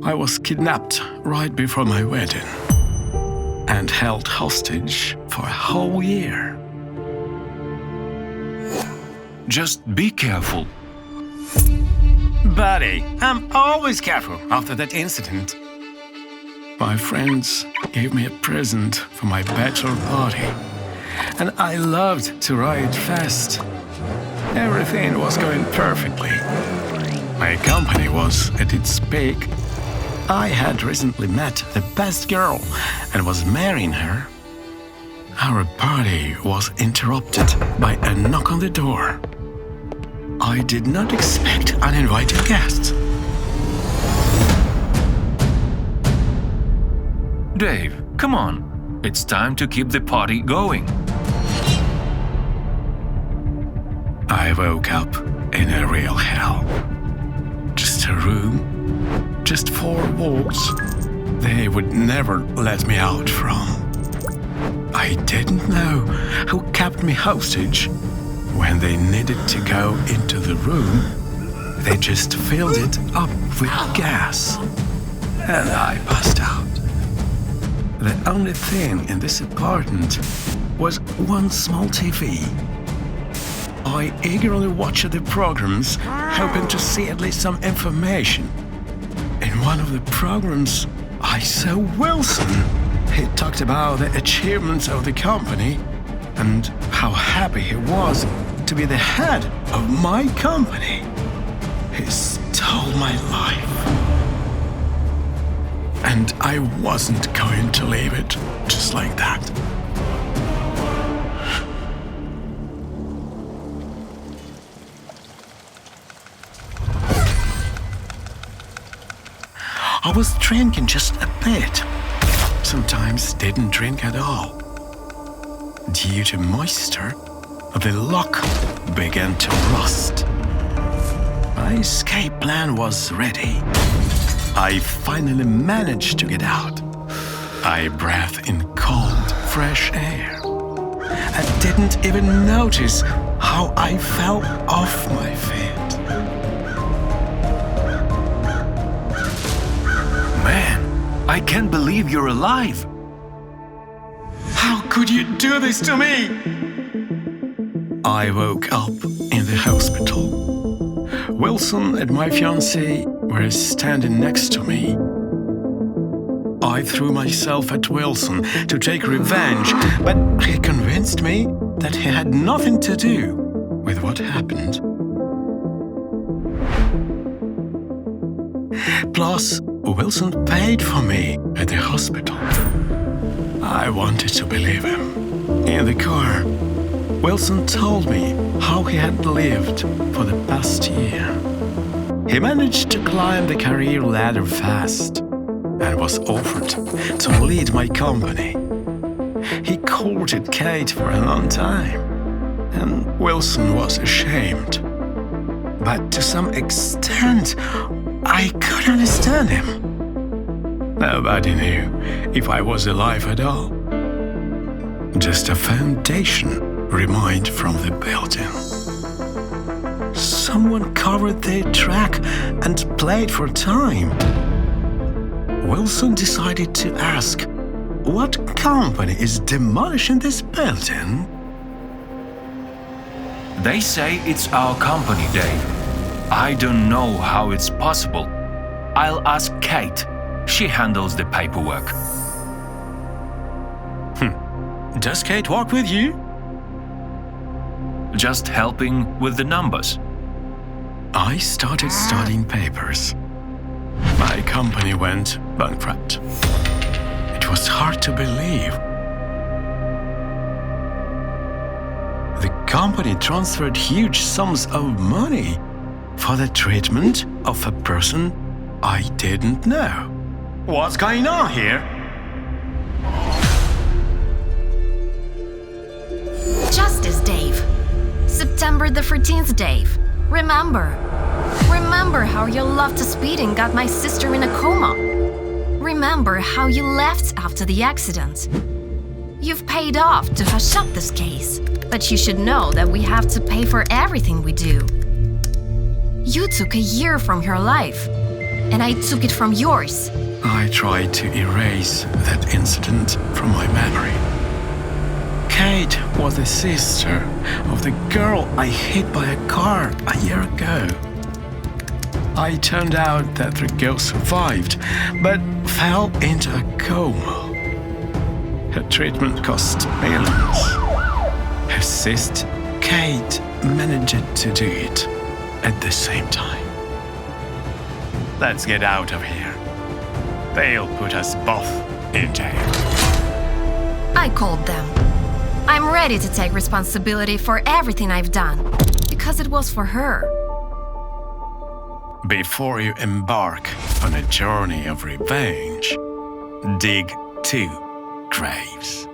I was kidnapped right before my wedding and held hostage for a whole year. Just be careful. Buddy, I'm always careful after that incident. My friends gave me a present for my bachelor party, and I loved to ride fast. Everything was going perfectly. My company was at its peak. I had recently met the best girl and was marrying her. Our party was interrupted by a knock on the door. I did not expect uninvited guests. Dave, come on. It's time to keep the party going. I woke up in a real hell. Just a room, just 4 walls they would never let me out from. I didn't know who kept me hostage. When they needed to go into the room, they just filled it up with gas, and I passed out. The only thing in this apartment was one small TV. I eagerly watched the programs, hoping to see at least some information. In one of the programs, I saw Wilson. He talked about the achievements of the company and how happy he was to be the head of my company. He stole my life. And I wasn't going to leave it just like that. I was drinking just a bit. Sometimes didn't drink at all. Due to moisture, the lock began to rust. My escape plan was ready. I finally managed to get out. I breathed in cold, fresh air. I didn't even notice how I fell off my feet. Man, I can't believe you're alive. How could you do this to me? I woke up in the hospital. Wilson and my fiancée were standing next to me. I threw myself at Wilson to take revenge, but he convinced me that he had nothing to do with what happened. Plus, Wilson paid for me at the hospital. I wanted to believe him. In the car, Wilson told me how he had lived for the past year. He managed to climb the career ladder fast and was offered to lead my company. He courted Kate for a long time, and Wilson was ashamed. But to some extent, I could understand him. Nobody knew if I was alive at all. Just a foundation remained from the building. Someone covered their track and played for time. Wilson decided to ask, what company is demolishing this building? They say it's our company, Dave. I don't know how it's possible. I'll ask Kate. She handles the paperwork. Does Kate work with you? Just helping with the numbers. I started studying papers. My company went bankrupt. It was hard to believe. The company transferred huge sums of money for the treatment of a person I didn't know. What's going on here? Justice, Dave. September the 13th, Dave. Remember how your love to speeding got my sister in a coma. Remember how you left after the accident. You've paid off to hush up this case, but you should know that we have to pay for everything we do. You took a year from your life. and I took it from yours. I tried to erase that incident from my memory. Kate was the sister of the girl I hit by a car a year ago. It turned out that the girl survived, but fell into a coma. Her treatment cost millions. Her sister, Kate, managed to do it at the same time. Let's get out of here. They'll put us both in jail. I called them. I'm ready to take responsibility for everything I've done, because it was for her. Before you embark on a journey of revenge, dig 2 graves.